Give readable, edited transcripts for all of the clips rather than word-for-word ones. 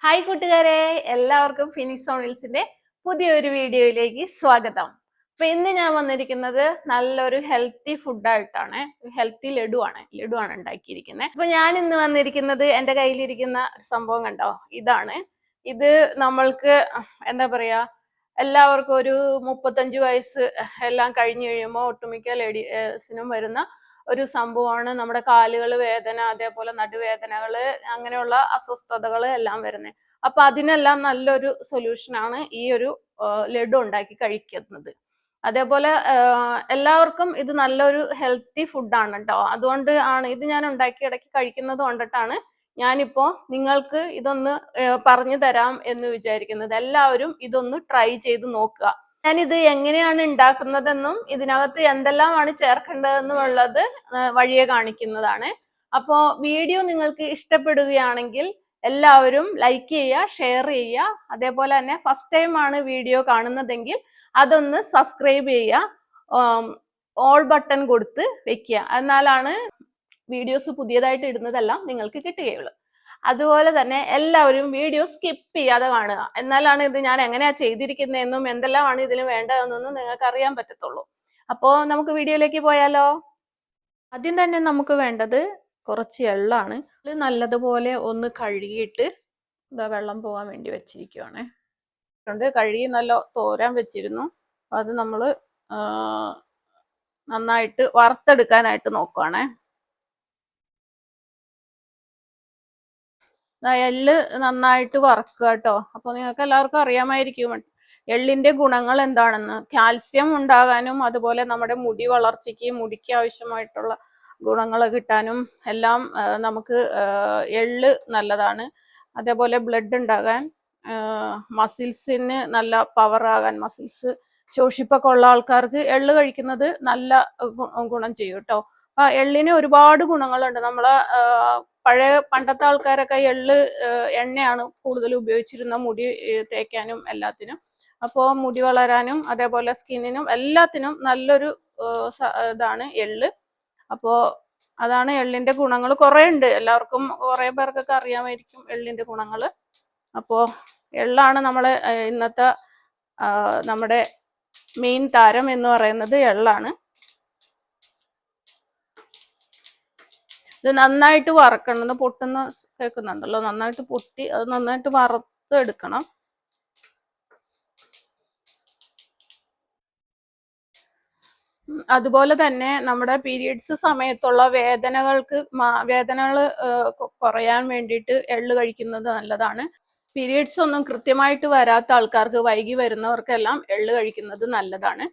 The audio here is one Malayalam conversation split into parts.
ഹായ് കൂട്ടുകാരെ, എല്ലാവർക്കും ഫിനിക്സ് ഓൺ വീൽസിന്റെ പുതിയൊരു വീഡിയോയിലേക്ക് സ്വാഗതം. അപ്പൊ ഇന്ന് ഞാൻ വന്നിരിക്കുന്നത് നല്ലൊരു ഹെൽത്തി ഫുഡായിട്ടാണ്. ഹെൽത്തി ലഡുവാണ് ഉണ്ടാക്കിയിരിക്കുന്നത്. അപ്പൊ ഞാൻ ഇന്ന് വന്നിരിക്കുന്നത് എൻ്റെ കയ്യിലിരിക്കുന്ന സംഭവം കണ്ടോ, ഇതാണ്. ഇത് നമ്മൾക്ക് എന്താ പറയാ, എല്ലാവർക്കും ഒരു 35 വയസ്സ് എല്ലാം കഴിഞ്ഞു കഴിയുമ്പോൾ ഒട്ടുമിക്ക ലേഡീസിനും വരുന്ന ഒരു സംഭവമാണ്. നമ്മുടെ കാലുകൾ വേദന, അതേപോലെ നടുവേദനകള്, അങ്ങനെയുള്ള അസ്വസ്ഥതകൾ എല്ലാം വരുന്നത്. അപ്പൊ അതിനെല്ലാം നല്ലൊരു സൊല്യൂഷനാണ് ഈ ഒരു ലഡു ഉണ്ടാക്കി കഴിക്കുന്നത്. അതേപോലെ എല്ലാവർക്കും ഇത് നല്ലൊരു ഹെൽത്തി ഫുഡാണ് കേട്ടോ. അതുകൊണ്ട് ആണ് ഇത് ഞാൻ ഉണ്ടാക്കി ഇടയ്ക്ക് കഴിക്കുന്നത് കൊണ്ടിട്ടാണ് ഞാനിപ്പോ നിങ്ങൾക്ക് ഇതൊന്ന് പറഞ്ഞു തരാം എന്ന് വിചാരിക്കുന്നത്. എല്ലാവരും ഇതൊന്ന് ട്രൈ ചെയ്ത് നോക്കുക. ഞാനിത് എങ്ങനെയാണ് ഉണ്ടാക്കുന്നതെന്നും ഇതിനകത്ത് എന്തെല്ലാമാണ് ചേർക്കേണ്ടതെന്നും ഉള്ളത് വഴിയെ കാണിക്കുന്നതാണ്. അപ്പോൾ വീഡിയോ നിങ്ങൾക്ക് ഇഷ്ടപ്പെടുകയാണെങ്കിൽ എല്ലാവരും ലൈക്ക് ചെയ്യുക, ഷെയർ ചെയ്യുക. അതേപോലെ തന്നെ ഫസ്റ്റ് ടൈം ആണ് വീഡിയോ കാണുന്നതെങ്കിൽ അതൊന്ന് സബ്സ്ക്രൈബ് ചെയ്യുക, ഓൾ ബട്ടൺ കൊടുത്ത് വെക്കുക. എന്നാലാണ് വീഡിയോസ് പുതിയതായിട്ട് ഇടുന്നതെല്ലാം നിങ്ങൾക്ക് കിട്ടുകയുള്ളൂ. അതുപോലെ തന്നെ എല്ലാവരും വീഡിയോ സ്കിപ്പ് ചെയ്യാതെ കാണുക. എന്നാലാണ് ഇത് ഞാൻ എങ്ങനെയാ ചെയ്തിരിക്കുന്നതെന്നും എന്തെല്ലാമാണ് ഇതിന് വേണ്ടതെന്നൊന്നും നിങ്ങൾക്ക് അറിയാൻ പറ്റത്തുള്ളൂ. അപ്പോൾ നമുക്ക് വീഡിയോയിലേക്ക് പോയാലോ. ആദ്യം തന്നെ നമുക്ക് വേണ്ടത് കുറച്ച് എള്ളാണ്. ഇത് നല്ലതുപോലെ ഒന്ന് കഴുകിയിട്ട് ഇതാ വെള്ളം പോകാൻ വേണ്ടി വെച്ചിരിക്കുവാണ്. കഴുകി നല്ല തോരാൻ വെച്ചിരുന്നു. അത് നമ്മൾ നന്നായിട്ട് വറുത്തെടുക്കാനായിട്ട് നോക്കുവാണേ. എള്ള് നന്നായിട്ട് വറക്കുക കേട്ടോ. അപ്പൊ നിങ്ങൾക്ക് എല്ലാവർക്കും അറിയാമായിരിക്കും എള്ളിന്റെ ഗുണങ്ങൾ എന്താണെന്ന്. കാൽസ്യം ഉണ്ടാകാനും അതുപോലെ നമ്മുടെ മുടി വളർച്ചയ്ക്ക്, മുടിക്ക് ആവശ്യമായിട്ടുള്ള ഗുണങ്ങൾ കിട്ടാനും എല്ലാം നമുക്ക് എള്ള് നല്ലതാണ്. അതേപോലെ ബ്ലഡ് ഉണ്ടാകാൻ, മസിൽസിന് നല്ല പവർ ആകാൻ, മസിൽസ് ശോഷിപ്പൊക്കെ ഉള്ള ആൾക്കാർക്ക് എള്ള് കഴിക്കുന്നത് നല്ല ഗുണം ചെയ്യും കേട്ടോ. എള്ളിന് ഒരുപാട് ഗുണങ്ങളുണ്ട്. നമ്മളെ പണ്ടത്തെ ആൾക്കാരൊക്കെ എള്ള് എണ്ണയാണ് കൂടുതൽ ഉപയോഗിച്ചിരുന്ന, മുടി തേക്കാനും എല്ലാത്തിനും. അപ്പോൾ മുടി വളരാനും അതേപോലെ സ്കിന്നിനും എല്ലാത്തിനും നല്ലൊരു ഇതാണ് എള്ള്. അപ്പോൾ അതാണ് എള്ളിന്റെ ഗുണങ്ങൾ. കുറേ ഉണ്ട്, എല്ലാവർക്കും കുറേ പേർക്കൊക്കെ അറിയാമായിരിക്കും എള്ളിന്റെ ഗുണങ്ങൾ. അപ്പോൾ എള്ളാണ് നമ്മളെ ഇന്നത്തെ നമ്മുടെ മെയിൻ താരം എന്ന് പറയുന്നത് എള്ളാണ്. ഇത് നന്നായിട്ട് വറക്കണം. പൊട്ടുന്ന കേൾക്കുന്നുണ്ടല്ലോ, നന്നായിട്ട് പൊട്ടി അത് നന്നായിട്ട് വറുത്തെടുക്കണം. അതുപോലെ തന്നെ നമ്മുടെ പീരിയഡ്സ് സമയത്തുള്ള വേദനകൾ കുറയാൻ വേണ്ടിയിട്ട് എള്ള് കഴിക്കുന്നത് നല്ലതാണ്. പീരിയഡ്സ് ഒന്നും കൃത്യമായിട്ട് വരാത്ത ആൾക്കാർക്ക്, വൈകി വരുന്നവർക്കെല്ലാം എള്ള് കഴിക്കുന്നത് നല്ലതാണ്.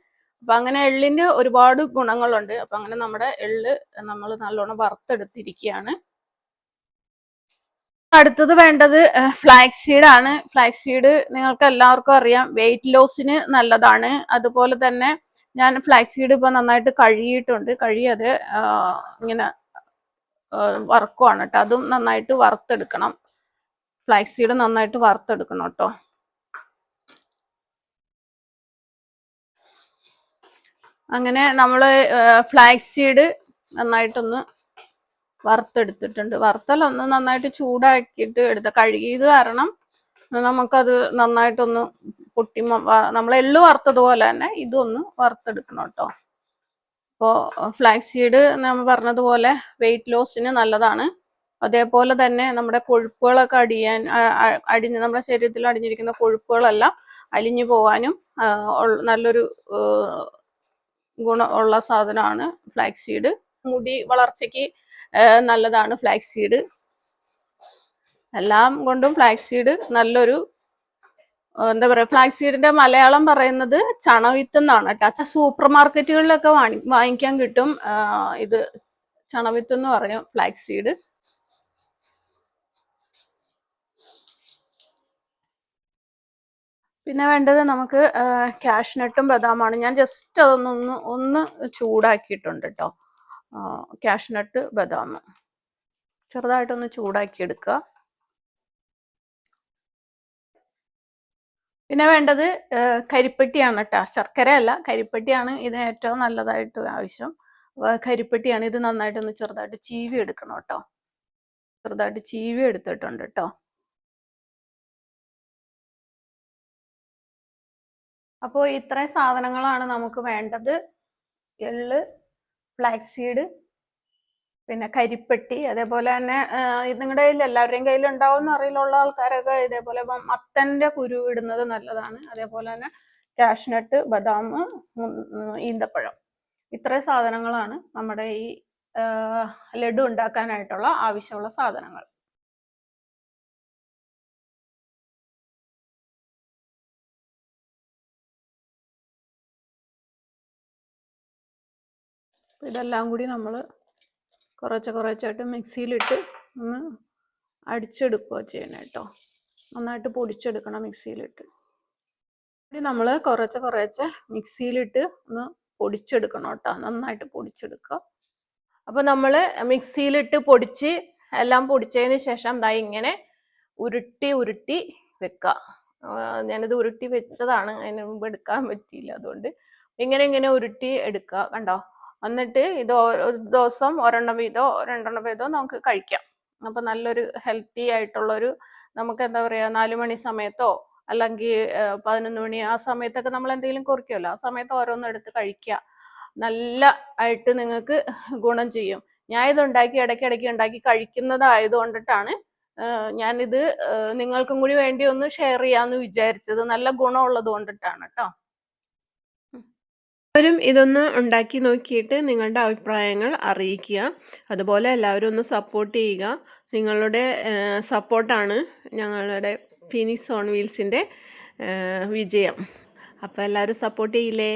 അപ്പൊ അങ്ങനെ എള്ളിന് ഒരുപാട് ഗുണങ്ങളുണ്ട്. അപ്പൊ അങ്ങനെ നമ്മുടെ എള്ള് നമ്മൾ നല്ലോണം വറുത്തെടുത്തിരിക്കുകയാണ്. അടുത്തത് വേണ്ടത് ഫ്ലാക്സ് സീഡ് ആണ്. ഫ്ലാക്സ് സീഡ് നിങ്ങൾക്ക് എല്ലാവർക്കും അറിയാം, വെയിറ്റ് ലോസിന് നല്ലതാണ്. അതുപോലെ തന്നെ ഞാൻ ഫ്ലാക്സ് സീഡ് ഇപ്പൊ നന്നായിട്ട് കഴുകിയിട്ടുണ്ട്. കഴുകിയത് ഇങ്ങനെ വറുക്കുവാണ് കേട്ടോ. അതും നന്നായിട്ട് വറുത്തെടുക്കണം. ഫ്ലാക്സ് സീഡ് നന്നായിട്ട് വറുത്തെടുക്കണം കേട്ടോ. അങ്ങനെ നമ്മൾ ഫ്ലാക്സ് സീഡ് നന്നായിട്ടൊന്ന് വറുത്തെടുത്തിട്ടുണ്ട്. വറുത്തലൊന്ന് നന്നായിട്ട് ചൂടാക്കിയിട്ട് കഴുകിയത് കാരണം നമുക്കത് നന്നായിട്ടൊന്ന് പൊട്ടി, നമ്മൾ എള്ള് വറുത്തതുപോലെ തന്നെ ഇതൊന്ന് വറുത്തെടുക്കണം കേട്ടോ. അപ്പോൾ ഫ്ലാക്സ് സീഡ് നമ്മൾ പറഞ്ഞതുപോലെ വെയിറ്റ് ലോസിന് നല്ലതാണ്. അതേപോലെ തന്നെ നമ്മുടെ കൊഴുപ്പുകളൊക്കെ അടിഞ്ഞ് നമ്മുടെ ശരീരത്തിൽ അടിഞ്ഞിരിക്കുന്ന കൊഴുപ്പുകളെല്ലാം അലിഞ്ഞു പോകാനും നല്ലൊരു ഗുണമുള്ള സാധനമാണ് ഫ്ലാക്സ് സീഡ്. മുടി വളർച്ചയ്ക്ക് നല്ലതാണ് ഫ്ലാക്സ് സീഡ്. എല്ലാം കൊണ്ടും ഫ്ലാക്സ് സീഡ് നല്ലൊരു എന്താ പറയാ, ഫ്ലാക്സ് സീഡിന്റെ മലയാളം പറയുന്നത് ചണവിത്ത് എന്നാണ് കേട്ടോ. സൂപ്പർ മാർക്കറ്റുകളിലൊക്കെ വാങ്ങിക്കാൻ കിട്ടും. ഇത് ചണവിത്ത് എന്ന് പറയും ഫ്ലാക്സ് സീഡ്. പിന്നെ വേണ്ടത് നമുക്ക് കാഷ്നട്ടും ബദാമാണ്. ഞാൻ ജസ്റ്റ് ഒന്ന് ചൂടാക്കിയിട്ടുണ്ട് കേട്ടോ. കാഷ്നട്ട്, ബദാം ചെറുതായിട്ടൊന്ന് ചൂടാക്കി എടുക്കുക. പിന്നെ വേണ്ടത് കരിപ്പെട്ടിയാണ് കേട്ടോ. ശർക്കര അല്ല, കരിപ്പെട്ടിയാണ് ഇതിന് ഏറ്റവും നല്ലതായിട്ട് ആവശ്യം. കരിപ്പെട്ടിയാണ്. ഇത് നന്നായിട്ടൊന്ന് ചെറുതായിട്ട് ചീവി എടുക്കണം കേട്ടോ. ചെറുതായിട്ട് ചീവി എടുത്തിട്ടുണ്ട് കേട്ടോ. അപ്പോൾ ഇത്രയും സാധനങ്ങളാണ് നമുക്ക് വേണ്ടത്. എള്ള്, ഫ്ലാക്സീഡ്, പിന്നെ കരിപ്പെട്ടി, അതേപോലെ തന്നെ നിങ്ങളുടെ കയ്യിൽ എല്ലാവരുടെയും കയ്യിൽ ഉണ്ടാവുമെന്ന് അറിയിലുള്ള ആൾക്കാരൊക്കെ ഇതേപോലെ മത്തൻ്റെ കുരു ഇടുന്നത് നല്ലതാണ്. അതേപോലെ തന്നെ കാഷ്നട്ട്, ബദാം, ഈന്തപ്പഴം. ഇത്രയും സാധനങ്ങളാണ് നമ്മുടെ ഈ ലഡു ഉണ്ടാക്കാനായിട്ടുള്ള ആവശ്യമുള്ള സാധനങ്ങൾ. ഇതെല്ലാം കൂടി നമ്മൾ കുറച്ചായിട്ട് മിക്സിയിലിട്ട് ഒന്ന് അടിച്ചെടുക്കുക ചെയ്യണം കേട്ടോ. നന്നായിട്ട് പൊടിച്ചെടുക്കണം മിക്സിയിലിട്ട്. നമ്മൾ കുറച്ച് മിക്സിയിലിട്ട് ഒന്ന് പൊടിച്ചെടുക്കണം കേട്ടോ. നന്നായിട്ട് പൊടിച്ചെടുക്കുക. അപ്പോൾ നമ്മൾ മിക്സിയിലിട്ട് പൊടിച്ച് എല്ലാം പൊടിച്ചതിന് ശേഷം ദാ ഇങ്ങനെ ഉരുട്ടി വെക്കുക. ഞാനിത് ഉരുട്ടി വെച്ചതാണ്, അതിന് മുമ്പ് എടുക്കാൻ പറ്റിയില്ല. അതുകൊണ്ട് ഇങ്ങനെ ഉരുട്ടി എടുക്കുക. കണ്ടോ? എന്നിട്ട് ഇത് ഒരു ദിവസം ഒരെണ്ണം വീതോ 2 വീതോ നമുക്ക് കഴിക്കാം. അപ്പം നല്ലൊരു ഹെൽത്തി ആയിട്ടുള്ളൊരു, നമുക്ക് എന്താ പറയുക, 4 മണി സമയത്തോ അല്ലെങ്കിൽ 11 മണി ആ സമയത്തൊക്കെ നമ്മൾ എന്തെങ്കിലും കുറിക്കുമല്ലോ, ആ സമയത്ത് ഓരോന്നും എടുത്ത് കഴിക്കുക. നല്ല ആയിട്ട് നിങ്ങൾക്ക് ഗുണം ചെയ്യും. ഞാൻ ഇത് ഇടയ്ക്കിടയ്ക്ക് ഉണ്ടാക്കി കഴിക്കുന്നതായത് കൊണ്ടിട്ടാണ് ഞാനിത് നിങ്ങൾക്കും കൂടി വേണ്ടി ഒന്ന് ഷെയർ ചെയ്യാമെന്ന് വിചാരിച്ചത്. നല്ല ഗുണമുള്ളത് കൊണ്ടിട്ടാണ് കേട്ടോ. എല്ലാവരും ഇതൊന്ന് ഉണ്ടാക്കി നോക്കിയിട്ട് നിങ്ങളുടെ അഭിപ്രായങ്ങൾ അറിയിക്കുക. അതുപോലെ എല്ലാവരും ഒന്ന് സപ്പോർട്ട് ചെയ്യുക. നിങ്ങളുടെ സപ്പോർട്ടാണ് ഞങ്ങളുടെ ഫിനിക്സ് ഓൺ വീൽസിൻ്റെ വിജയം. അപ്പോൾ എല്ലാവരും സപ്പോർട്ട് ചെയ്യില്ലേ?